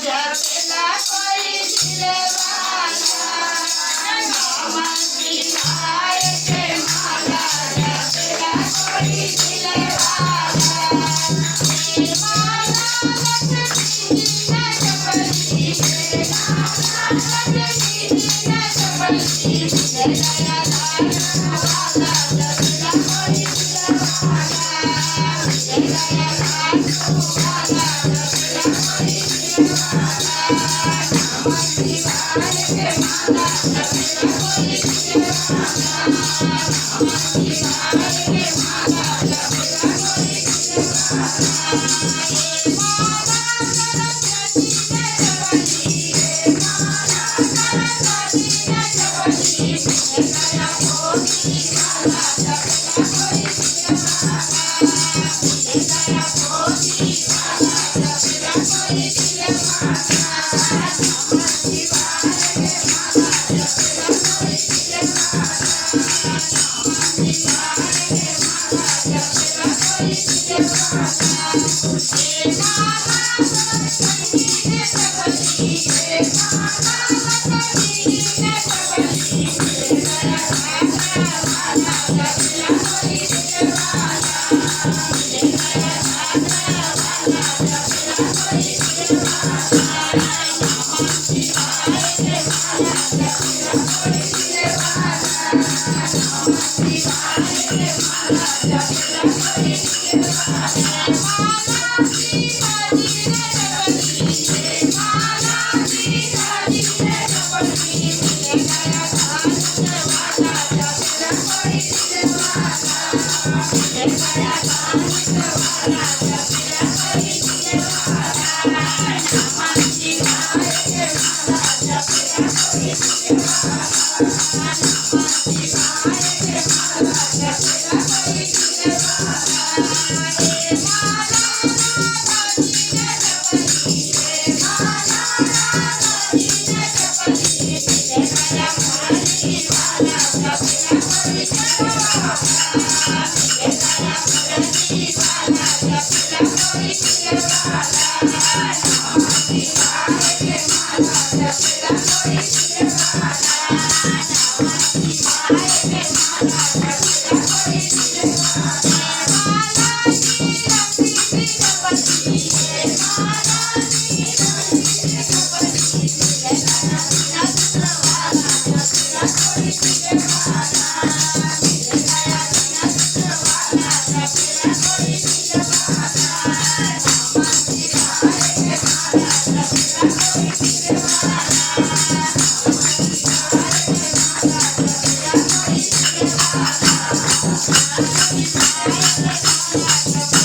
जपला कोई दिलवाला नमः शिवाय के माला जपला कोई दिलवाला माला लक्ष्मी न जपली माला लक्ष्मी न जपली दया दान वाला जपला कोई दिलवाला दया दान वाला जपला कोई दिलवाला नमः शिवाय के माला जपला कोई दिलवाला नमः शिवाय के माला जपला कोई दिलवाला सरस्वती न जपली माला सरस्वती न जपली दया पोथी माला जपला कोई दिलवाला दया पोथी माला जपला कोई दिलवाला नमः शिवाय के माला जपला कोई दिलवाला नमः शिवाय के माला जपला कोई दिलवाला माला सरस्वती न जपली माला लक्ष्मी न जपली दया दान वाला जपला कोई दिलवाला दया दान वाला जपला कोई दिलवाला नमः शिवाय के माला जपला कोई दिलवाला नमः शिवाय के माला जपला कोई दिलवाला माला सीताजी न जपली माला सीताजी न जपली दया दान वाला जपला कोई दिलवाला दया दान वाला जपला कोई दिलवाला नमः शिवाय के माला जपला कोई दिलवाला नमः शिवाय के माला जपला कोई दिलवाला माला राधाजी न जपली माला राधाजी न जपली दया मुरली वाला जपला कोई दिलवाला दया मुरली वाला जपला कोई दिलवाला नमः शिवाय के माला जपला कोई दिलवाला नमः शिवाय के माला जपला कोई दिलवाला माला श्री रंगी जपली माला श्री रंगी जपली दया दान वाला जपला कोई दिलवाला दया दान वाला जपला कोई दिलवाला नमः शिवाय के माला जपला कोई दिलवाला नमः शिवाय के माला जपला कोई दिलवाला नमः शिवाय के माला जपला